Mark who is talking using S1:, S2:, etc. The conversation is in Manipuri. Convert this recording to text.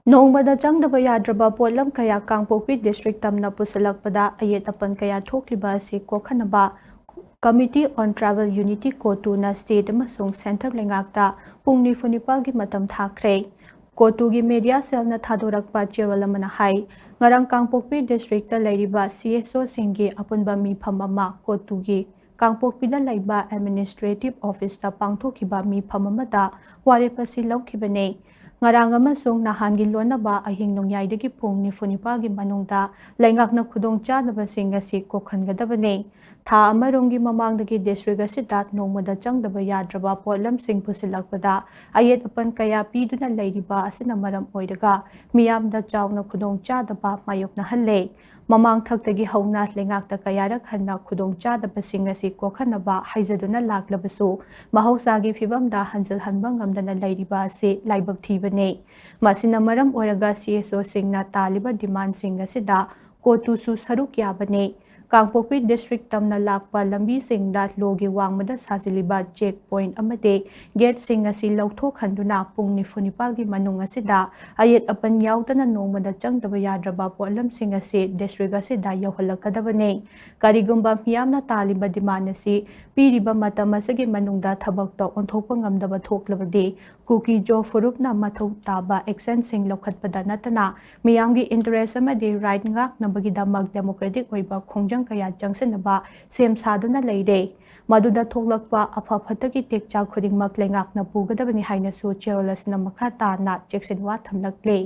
S1: ꯅꯣꯡꯃꯗ ꯆꯪꯗꯕ ꯌꯥꯗ꯭ꯔꯕ ꯄꯣꯠꯂꯝ ꯀꯌꯥ ꯀꯥꯡꯄꯣꯛꯄꯤ ꯗꯤꯁꯇ꯭ꯔꯤꯛ ꯇꯝꯅ ꯄꯨꯁꯤꯜꯂꯛꯄꯗ ꯑꯌꯦꯠ ꯑꯄꯟ ꯀꯌꯥ ꯊꯣꯛꯂꯤꯕ ꯑꯁꯤ ꯀꯣꯛꯍꯟꯅꯕ ꯀꯃꯤꯇꯤ ꯑꯣꯟ ꯇ꯭ꯔꯥꯏꯕꯦꯜ ꯌꯨꯅꯤꯇꯤ ꯀꯣꯇꯨꯅ ꯁ꯭ꯇꯦꯠ ꯑꯃꯁꯨꯡ ꯁꯦꯟꯇꯔ ꯂꯩꯉꯥꯛꯇ ꯄꯨꯡ 24ꯒꯤ ꯃꯇꯝ ꯊꯥꯈ꯭ꯔꯦ꯫ ꯀꯣꯇꯨꯒꯤ ꯃꯦꯗꯤꯌꯥ ꯁꯦꯜꯅ ꯊꯥꯗꯣꯔꯛꯄ ꯆꯦꯔꯣꯜ ꯑꯃꯅ ꯍꯥꯏ ꯉꯔꯥꯡ ꯀꯥꯡꯄꯣꯛꯄꯤ ꯗꯤꯁꯇ꯭ꯔꯤꯛꯇ ꯂꯩꯔꯤꯕ CSOꯁꯤꯡꯒꯤ ꯑꯄꯨꯟꯕ ꯃꯤꯐꯝ ꯑꯃ ꯀꯣꯇꯨꯒꯤ ꯀꯥꯡꯄꯣꯛꯄꯤꯗ ꯂꯩꯕ ꯑꯦꯗꯃꯤꯅꯤꯁꯇ꯭ꯔꯦꯇꯤꯕ ꯑꯣꯐꯤꯁꯇ ꯄꯥꯡꯊꯣꯛꯈꯤꯕ ꯃꯤꯐꯝ ꯑꯃꯗ ꯋꯥꯔꯦꯞ ꯑꯁꯤ ꯂꯧꯈꯤꯕꯅꯤ꯫ ꯉꯔꯥꯡ ꯑꯃꯁꯨꯡ ꯅꯍꯥꯟꯒꯤ ꯂꯣꯟꯅꯕ ꯑꯍꯤꯡ ꯅꯣꯡꯌꯥꯏꯗꯒꯤ ꯄꯨꯡ 24ꯒꯤ ꯃꯅꯨꯡꯗ ꯂꯩꯉꯥꯛꯅ ꯈꯨꯗꯣꯡꯆꯥꯗꯕꯁꯤꯡ ꯑꯁꯤ ꯀꯣꯛꯍꯟꯒꯗꯕꯅꯤ꯫ ꯊꯥ ꯑꯃꯔꯣꯝꯒꯤ ꯃꯃꯥꯡꯗꯒꯤ ꯗꯤꯁꯇ꯭ꯔꯤꯛ ꯑꯁꯤꯗ ꯅꯣꯡꯃꯗ ꯆꯪꯗꯕ ꯌꯥꯗ꯭ꯔꯕ ꯄꯣꯠꯂꯝꯁꯤꯡ ꯄꯨꯁꯤꯜꯂꯛꯄꯗ ꯑꯌꯦꯠ ꯑꯄꯟ ꯀꯌꯥ ꯄꯤꯗꯨꯅ ꯂꯩꯔꯤꯕ ꯑꯁꯤꯅ ꯃꯔꯝ ꯑꯣꯏꯔꯒ ꯃꯤꯌꯥꯝꯗ ꯆꯥꯎꯅ ꯈꯨꯗꯣꯡꯆꯥꯗꯕ ꯃꯥꯌꯣꯛꯅꯍꯜꯂꯦ꯫ ꯃꯃꯥꯡꯊꯛꯇꯒꯤ ꯍꯧꯅ ꯂꯩꯉꯥꯛꯇ ꯀꯌꯥꯔꯛ ꯍꯟꯅ ꯈꯨꯗꯣꯡꯆꯥꯗꯕꯁꯤꯡ ꯑꯁꯤ ꯀꯣꯛꯍꯟꯅꯕ ꯍꯥꯏꯖꯗꯨꯅ ꯂꯥꯛꯂꯕꯁꯨ ꯃꯍꯧꯁꯥꯒꯤ ꯐꯤꯚꯝꯗ ꯍꯟꯖꯤꯜꯍꯟꯕ ꯉꯝꯗꯅ ꯂꯩꯔꯤꯕ ꯑꯁꯤ ꯂꯥꯏꯕꯛ ꯊꯤꯕꯅꯤ꯫ ꯃꯁꯤꯅ ꯃꯔꯝ ꯑꯣꯏꯔꯒ CSOꯁꯤꯡꯅ ꯇꯥꯜꯂꯤꯕ ꯗꯤꯃꯥꯟꯁꯤꯡ ꯑꯁꯤꯗ ꯀꯣꯇꯨꯁꯨ ꯁꯔꯨꯛ ꯌꯥꯕꯅꯤ꯫ ꯀꯥꯡꯄꯣꯛꯄꯤ ꯗꯤꯁꯇ꯭ꯔꯤꯛ ꯇꯝꯅ ꯂꯥꯛꯄ ꯂꯝꯕꯤꯁꯤꯡꯗ ꯂꯣꯒꯤ ꯋꯥꯡꯃꯗ ꯁꯥꯖꯤꯜꯂꯤꯕ ꯆꯦꯛ ꯄꯣꯏꯟꯠ ꯑꯃꯗꯤ ꯒꯦꯠꯁꯤꯡ ꯑꯁꯤ ꯂꯧꯊꯣꯛꯍꯟꯗꯨꯅ ꯄꯨꯡ 24ꯒꯤ ꯃꯅꯨꯡ ꯑꯁꯤꯗ ꯑꯌꯦꯠ ꯑꯄꯟ ꯌꯥꯎꯗꯅ ꯅꯣꯡꯃꯗ ꯆꯪꯗꯕ ꯌꯥꯗ꯭ꯔꯕ ꯄꯣꯠꯂꯝꯁꯤꯡ ꯑꯁꯤ ꯗꯤꯁꯇ꯭ꯔꯤꯛ ꯑꯁꯤꯗ ꯌꯧꯍꯜꯂꯛꯀꯗꯕꯅꯤ꯫ ꯀꯔꯤꯒꯨꯝꯕ ꯃꯤꯌꯥꯝꯅ ꯇꯥꯜꯂꯤꯕ ꯗꯤꯃꯥꯟ ꯑꯁꯤ ꯄꯤꯔꯤꯕ ꯃꯇꯝ ꯑꯁꯤꯒꯤ ꯃꯅꯨꯡꯗ ꯊꯕꯛꯇ ꯑꯣꯟꯊꯣꯛꯄ ꯉꯝꯗꯕ ꯊꯣꯛꯂꯕꯗꯤ ꯀꯨꯀꯤ ꯖꯣ ꯐꯨꯔꯨꯞꯅ ꯃꯊꯧ ꯇꯥꯕ ꯑꯦꯛꯁꯟꯁꯤꯡ ꯂꯧꯈꯠꯄꯗ ꯅꯠꯇꯅ ꯃꯤꯌꯥꯝꯒꯤ ꯏꯟꯇꯔꯦꯁ ꯑꯃꯗꯤ ꯔꯥꯏꯠ ꯉꯥꯛꯅꯕꯒꯤꯗꯃꯛ ꯗꯦꯃꯣꯀ꯭ꯔꯦꯇꯤꯛ ꯑꯣꯏꯕ ꯈꯣꯡꯖꯪ ꯀꯌꯥ ꯆꯪꯁꯤꯟꯅꯕ ꯁꯦꯝ ꯁꯥꯗꯨꯅ ꯂꯩꯔꯦ꯫ ꯃꯗꯨꯗ ꯊꯣꯛꯂꯛꯄ ꯑꯐ ꯐꯠꯇꯒꯤ ꯇꯦꯛꯆꯥꯛ ꯈꯨꯗꯤꯡꯃꯛ ꯂꯩꯉꯥꯛꯅ ꯄꯨꯒꯗꯕꯅꯤ ꯍꯥꯏꯅꯁꯨ ꯆꯦꯔꯣꯜ ꯑꯁꯤꯅ ꯃꯈꯥ ꯇꯥꯅ ꯆꯦꯛꯁꯤꯟꯋꯥ ꯊꯝꯂꯛꯂꯤ꯫